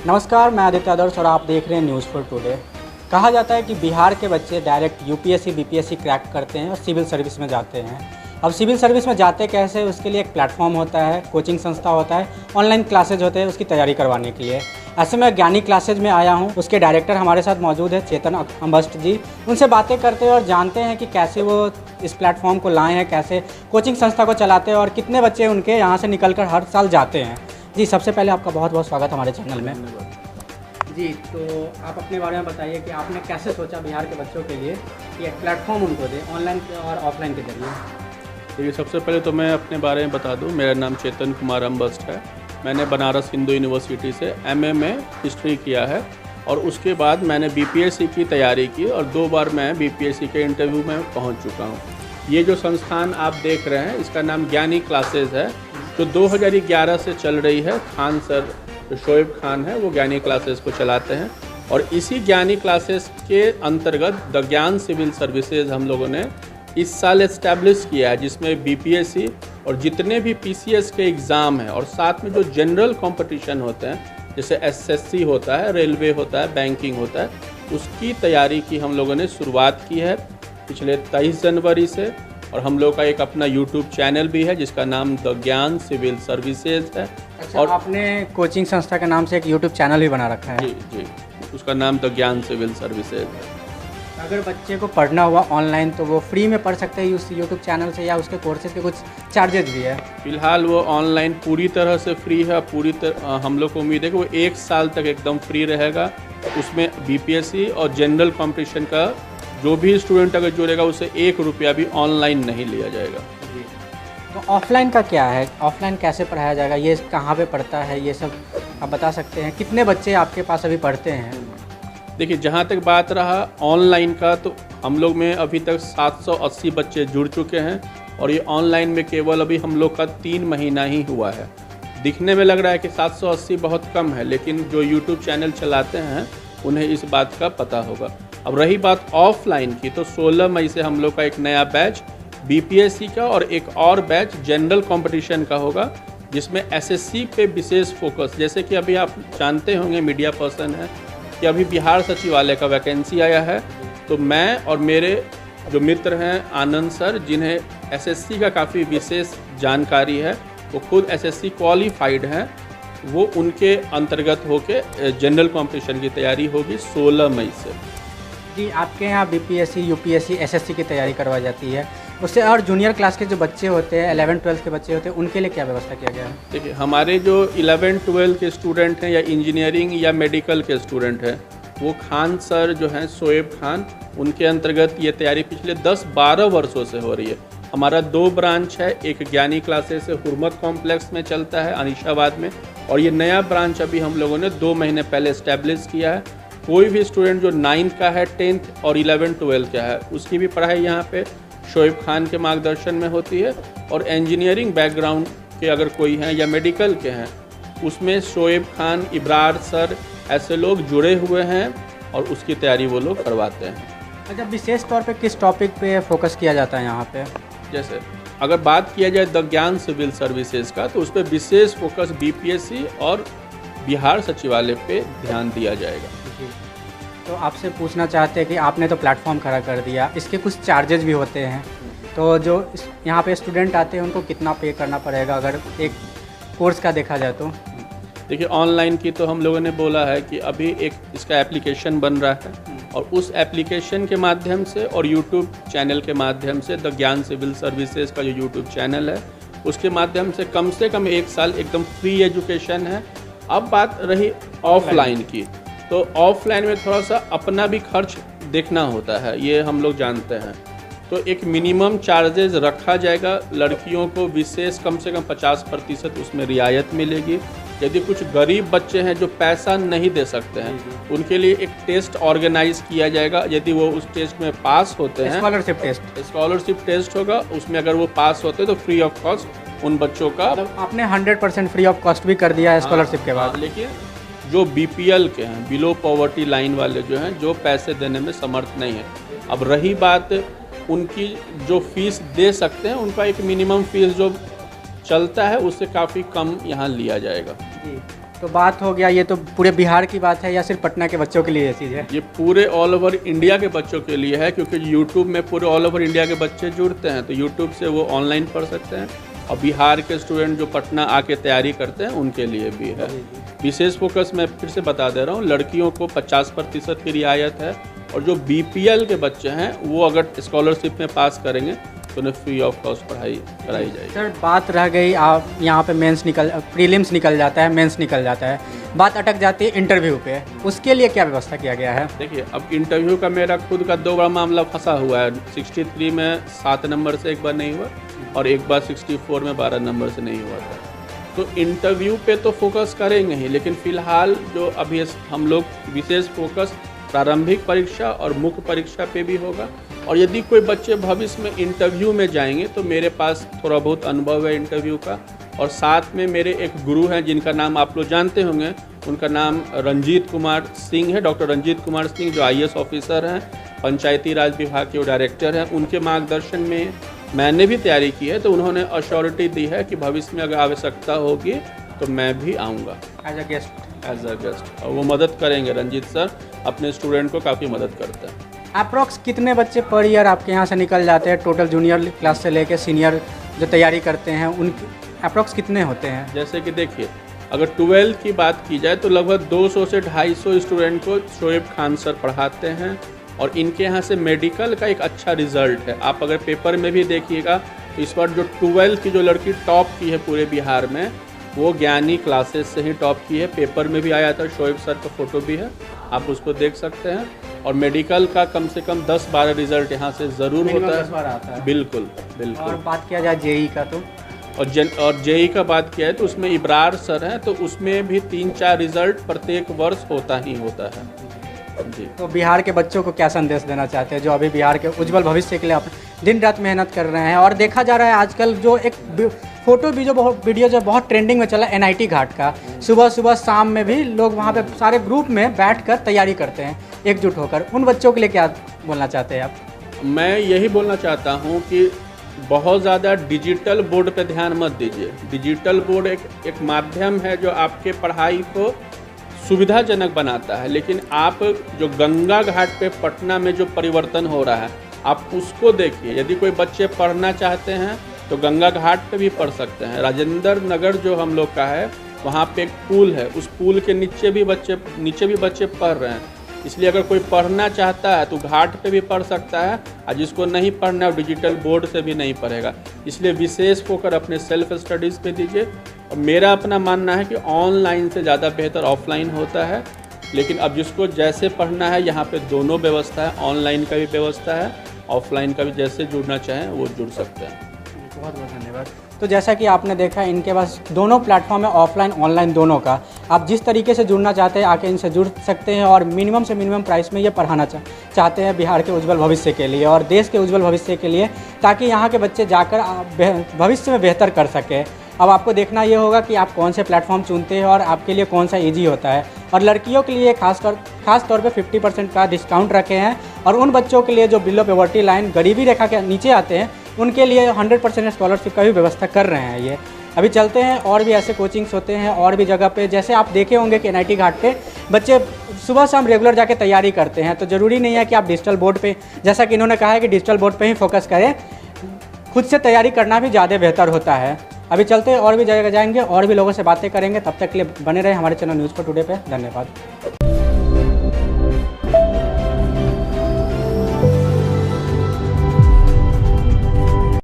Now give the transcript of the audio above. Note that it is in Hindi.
नमस्कार, मैं आदित्य आदर्श और आप देख रहे हैं न्यूज़ फॉर टुडे। कहा जाता है कि बिहार के बच्चे डायरेक्ट यूपीएससी बीपीएससी क्रैक करते हैं और सिविल सर्विस में जाते हैं। अब सिविल सर्विस में जाते कैसे, उसके लिए एक प्लेटफॉर्म होता है, कोचिंग संस्था होता है, ऑनलाइन क्लासेज होते हैं उसकी तैयारी करवाने के लिए। ऐसे में ज्ञानी क्लासेज में आया हूँ, उसके डायरेक्टर हमारे साथ मौजूद है चेतन अम्बस्ट जी। उनसे बातें करते हैं और जानते हैं कि कैसे वो इस प्लेटफॉर्म को लाए हैं, कैसे कोचिंग संस्था को चलाते हैं और कितने बच्चे उनके यहाँ से निकल कर हर साल जाते हैं। जी, सबसे पहले आपका बहुत बहुत स्वागत हमारे चैनल में। जी, तो आप अपने बारे में बताइए कि आपने कैसे सोचा बिहार के बच्चों के लिए कि एक प्लेटफॉर्म उनको दें ऑनलाइन और ऑफलाइन के जरिए। देखिए, सबसे पहले तो मैं अपने बारे में बता दूं, मेरा नाम चेतन कुमार अम्बस्ट है। मैंने बनारस हिंदू यूनिवर्सिटी से एमए में हिस्ट्री किया है और उसके बाद मैंने बीपीएससी की तैयारी की और 2 बार मैं बीपीएससी के इंटरव्यू में पहुंच चुका हूं। ये जो संस्थान आप देख रहे हैं इसका नाम ज्ञानी क्लासेज है, जो 2011 से चल रही है। खान सर, जो शोएब खान है, वो ज्ञानी क्लासेस को चलाते हैं और इसी ज्ञानी क्लासेस के अंतर्गत द ज्ञान सिविल सर्विसेज हम लोगों ने इस साल एस्टैब्लिश किया है, जिसमें बीपीएससी और जितने भी पीसीएस के एग्ज़ाम हैं और साथ में जो जनरल कंपटीशन होते हैं, जैसे एसएससी होता है, रेलवे होता है, बैंकिंग होता है, उसकी तैयारी की हम लोगों ने शुरुआत की है पिछले 23 जनवरी से। और हम लोग का एक अपना यूट्यूब चैनल भी है जिसका नाम द ज्ञान सिविल सर्विसेज है। अच्छा, और आपने कोचिंग संस्था के नाम से एक यूट्यूब चैनल भी बना रखा है। जी, उसका नाम द ज्ञान सिविल सर्विसेज है। अगर बच्चे को पढ़ना हुआ ऑनलाइन तो वो फ्री में पढ़ सकते हैं उस यूट्यूब चैनल से, या उसके कोर्सेज के कुछ चार्जेज भी है? फिलहाल वो ऑनलाइन पूरी तरह से फ्री है। पूरी तरह हम लोग को उम्मीद है कि वो 1 साल तक एकदम फ्री रहेगा। उसमें बीपीएससी और जनरल कंपटीशन का जो भी स्टूडेंट अगर जुड़ेगा उसे 1 रुपया भी ऑनलाइन नहीं लिया जाएगा। तो ऑफलाइन का क्या है? ऑफलाइन कैसे पढ़ाया जाएगा? ये कहाँ पे पढ़ता है, ये सब आप बता सकते हैं? कितने बच्चे आपके पास अभी पढ़ते हैं? देखिए, जहाँ तक बात रहा ऑनलाइन का, तो हम लोग में अभी तक 780 बच्चे जुड़ चुके हैं और ये ऑनलाइन में केवल अभी हम लोग का 3 महीना ही हुआ है। दिखने में लग रहा है कि 780 बहुत कम है, लेकिन जो यूट्यूब चैनल चलाते हैं उन्हें इस बात का पता होगा। अब रही बात ऑफलाइन की, तो 16 मई से हम लोग का एक नया बैच बीपीएससी का और एक और बैच जनरल कंपटीशन का होगा, जिसमें एसएससी पे विशेष फोकस। जैसे कि अभी आप जानते होंगे, मीडिया पर्सन है, कि अभी बिहार सचिवालय का वैकेंसी आया है। तो मैं और मेरे जो मित्र हैं आनंद सर, जिन्हें एसएससी का काफ़ी विशेष जानकारी है, वो खुद एसएससी क्वालिफाइड हैं, वो उनके अंतर्गत होके जनरल कंपटीशन की तैयारी होगी 16 मई से। जी, आपके यहाँ बीपीएससी, यूपीएससी, एसएससी की तैयारी करवाई जाती है उससे, और जूनियर क्लास के जो बच्चे होते हैं, 11-12 के बच्चे होते हैं, उनके लिए क्या व्यवस्था किया गया है? देखिए, हमारे जो 11-12 के स्टूडेंट हैं या इंजीनियरिंग या मेडिकल के स्टूडेंट हैं, वो खान सर जो हैं, शोएब खान, उनके अंतर्गत ये तैयारी पिछले 10-12 वर्षों से हो रही है। हमारा 2 ब्रांच है, एक ज्ञानी क्लासेस से हुरमत कॉम्प्लेक्स में चलता है अनीशाबाद में, और ये नया ब्रांच अभी हम लोगों ने 2 महीने पहले इस्टेब्लिश किया है। कोई भी स्टूडेंट जो 9th का है, 10th और 11-12 का है, उसकी भी पढ़ाई यहाँ पे शोएब खान के मार्गदर्शन में होती है। और इंजीनियरिंग बैकग्राउंड के अगर कोई हैं या मेडिकल के हैं, उसमें शोएब खान, इब्रार सर, ऐसे लोग जुड़े हुए हैं और उसकी तैयारी वो लोग करवाते हैं। अच्छा, विशेष तौर पे किस टॉपिक पे फोकस किया जाता है यहाँ पे? जैसे अगर बात किया जाए द ज्ञान सिविल सर्विसेज का, तो उस पर विशेष फोकस बीपीएससी और बिहार सचिवालय पे ध्यान दिया जाएगा। तो आपसे पूछना चाहते हैं कि आपने तो प्लेटफॉर्म खड़ा कर दिया, इसके कुछ चार्जेज भी होते हैं, तो जो यहाँ पे स्टूडेंट आते हैं उनको कितना पे करना पड़ेगा अगर एक कोर्स का देखा जाए तो? देखिए, ऑनलाइन की तो हम लोगों ने बोला है कि अभी एक इसका एप्लीकेशन बन रहा है और उस एप्लीकेशन के माध्यम से और यूट्यूब चैनल के माध्यम से, द ज्ञान सिविल सर्विसेज का जो यूट्यूब चैनल है, उसके माध्यम से कम 1 साल एकदम फ्री एजुकेशन है। अब बात रही ऑफलाइन की, तो ऑफलाइन में थोड़ा सा अपना भी खर्च देखना होता है, ये हम लोग जानते हैं। तो एक मिनिमम चार्जेस रखा जाएगा। लड़कियों को विशेष कम से कम 50% उसमें रियायत मिलेगी। यदि कुछ गरीब बच्चे हैं जो पैसा नहीं दे सकते हैं, उनके लिए एक टेस्ट ऑर्गेनाइज किया जाएगा। यदि वो उस टेस्ट में पास होते हैं, स्कॉलरशिप टेस्ट होगा, उसमें अगर वो पास होते हैं तो फ्री ऑफ कॉस्ट उन बच्चों का। आपने 100% फ्री ऑफ कॉस्ट भी कर दिया है स्कॉलरशिप के बाद। लेकिन जो बीपीएल के हैं, बिलो पॉवर्टी लाइन वाले जो हैं, जो पैसे देने में समर्थ नहीं है, अब रही बात उनकी जो फीस दे सकते हैं, उनका एक मिनिमम फीस जो चलता है उससे काफ़ी कम यहाँ लिया जाएगा। जी, तो बात हो गया, ये तो पूरे बिहार की बात है या सिर्फ पटना के बच्चों के लिए ये चीज़ है? ये पूरे ऑल ओवर इंडिया के बच्चों के लिए है, क्योंकि यूट्यूब में पूरे ऑल ओवर इंडिया के बच्चे जुड़ते हैं, तो यूट्यूब से वो ऑनलाइन पढ़ सकते हैं। और बिहार के स्टूडेंट जो पटना आके तैयारी करते हैं उनके लिए भी है। विशेष फोकस मैं फिर से बता दे रहा हूँ, लड़कियों को 50% की रियायत है, और जो BPL के बच्चे हैं वो अगर स्कॉलरशिप में पास करेंगे तो उन्हें फ्री ऑफ कॉस्ट पढ़ाई कराई जाएगी। सर बात रह गई, आप यहाँ पे प्रीलिम्स निकल जाता है, मेंस निकल जाता है, बात अटक जाती है इंटरव्यू पे, उसके लिए क्या व्यवस्था किया गया है? देखिए, अब इंटरव्यू का मेरा खुद का 2 बड़ा मामला फंसा हुआ है। 63 में 7 नंबर से एक बार नहीं हुआ, और एक बार 64 में 12 नंबर से नहीं हुआ था। तो इंटरव्यू पे तो फोकस करेंगे ही, लेकिन फ़िलहाल जो अभी हम लोग विशेष फोकस प्रारंभिक परीक्षा और मुख्य परीक्षा पे भी होगा। और यदि कोई बच्चे भविष्य में इंटरव्यू में जाएंगे तो मेरे पास थोड़ा बहुत अनुभव है इंटरव्यू का, और साथ में मेरे एक गुरु हैं जिनका नाम आप लोग जानते होंगे, उनका नाम रंजीत कुमार सिंह है। डॉक्टर रंजीत कुमार सिंह जो IAS ऑफिसर हैं, पंचायती राज विभाग के वो डायरेक्टर हैं। उनके मार्गदर्शन में मैंने भी तैयारी की है, तो उन्होंने अश्योरिटी दी है कि भविष्य में अगर आवश्यकता होगी तो मैं भी आऊँगा एज अ गेस्ट। और वो मदद करेंगे। रंजीत सर अपने स्टूडेंट को काफ़ी मदद करते हैं। अप्रॉक्स कितने बच्चे पर ईयर आपके यहाँ से निकल जाते हैं? टोटल जूनियर क्लास से लेकर सीनियर जो तैयारी करते हैं उनके अप्रॉक्स कितने होते हैं? जैसे कि देखिए, अगर 12th की बात की जाए तो लगभग 200 से 250 स्टूडेंट को शोएब खान सर पढ़ाते हैं, और इनके यहाँ से मेडिकल का एक अच्छा रिजल्ट है। आप अगर पेपर में भी देखिएगा तो इस बार जो 12th की जो लड़की टॉप की है पूरे बिहार में, वो ज्ञानी क्लासेस से ही टॉप की है। पेपर में भी आया था, शोएब सर का फोटो भी है, आप उसको देख सकते हैं। और मेडिकल का कम से कम 10-12 रिजल्ट यहाँ से ज़रूर होता है। 10 बार आता है। बिल्कुल बिल्कुल। और बात किया जाए जेई का तो, और जेई का बात किया है तो उसमें इब्रार सर हैं, तो उसमें भी 3-4 रिजल्ट प्रत्येक वर्ष होता ही होता है जी। तो बिहार के बच्चों को क्या संदेश देना चाहते हैं जो अभी बिहार के उज्जवल भविष्य के लिए दिन रात मेहनत कर रहे हैं? और देखा जा रहा है आजकल जो एक फोटो भी जो बहुत वीडियो जो बहुत ट्रेंडिंग में चला NIT घाट का, सुबह सुबह शाम में भी लोग वहाँ पे सारे ग्रुप में बैठकर तैयारी करते हैं एकजुट होकर। उन बच्चों के लिए क्या बोलना चाहते हैं आप? मैं यही बोलना चाहता हूँ कि बहुत ज़्यादा डिजिटल बोर्ड पे ध्यान मत दीजिए। डिजिटल बोर्ड एक माध्यम है जो आपके पढ़ाई को सुविधाजनक बनाता है, लेकिन आप जो गंगा घाट पे पटना में जो परिवर्तन हो रहा है आप उसको देखिए। यदि कोई बच्चे पढ़ना चाहते हैं तो गंगा घाट पे भी पढ़ सकते हैं। राजेंद्र नगर जो हम लोग का है वहाँ पे एक पुल है, उस पुल के नीचे भी बच्चे पढ़ रहे हैं। इसलिए अगर कोई पढ़ना चाहता है तो घाट पे भी पढ़ सकता है, और जिसको नहीं पढ़ना है डिजिटल बोर्ड से भी नहीं पढ़ेगा। इसलिए विशेष फोकस अपने सेल्फ स्टडीज़ पे दीजिए। और मेरा अपना मानना है कि ऑनलाइन से ज़्यादा बेहतर ऑफलाइन होता है, लेकिन अब जिसको जैसे पढ़ना है यहाँ पे दोनों व्यवस्था है, ऑनलाइन का भी व्यवस्था है, ऑफलाइन का भी। जैसे जुड़ना चाहें वो जुड़ सकते हैं। बहुत बहुत धन्यवाद। तो जैसा कि आपने देखा इनके पास दोनों प्लेटफॉर्म है, ऑफलाइन ऑनलाइन दोनों का। आप जिस तरीके से जुड़ना चाहते हैं आके इनसे जुड़ सकते हैं, और मिनिमम से मिनिमम प्राइस में ये पढ़ाना चाहते हैं बिहार के उज्जवल भविष्य के लिए और देश के उज्जवल भविष्य के लिए, ताकि यहाँ के बच्चे जाकर भविष्य में बेहतर कर सकें। अब आपको देखना ये होगा कि आप कौन से प्लेटफॉर्म चुनते हैं और आपके लिए कौन सा ईजी होता है। और लड़कियों के लिए खास तौर पे 50% का डिस्काउंट रखे हैं, और उन बच्चों के लिए जो बिलो पॉवर्टी लाइन गरीबी रेखा के नीचे आते हैं उनके लिए 100% स्कॉलरशिप का भी व्यवस्था कर रहे हैं ये। अभी चलते हैं, और भी ऐसे कोचिंग्स होते हैं और भी जगह पे, जैसे आप देखे होंगे कि NIT घाट पे बच्चे सुबह शाम रेगुलर जाके तैयारी करते हैं। तो ज़रूरी नहीं है कि आप डिजिटल बोर्ड पे, जैसा कि इन्होंने कहा है कि डिजिटल बोर्ड पे ही फोकस करें, खुद से तैयारी करना भी ज़्यादा बेहतर होता है। अभी चलते हैं, और भी जगह जाएंगे और भी लोगों से बातें करेंगे। तब तक के लिए बने रहे हमारे चैनल न्यूज़ फॉर टुडे पे। धन्यवाद।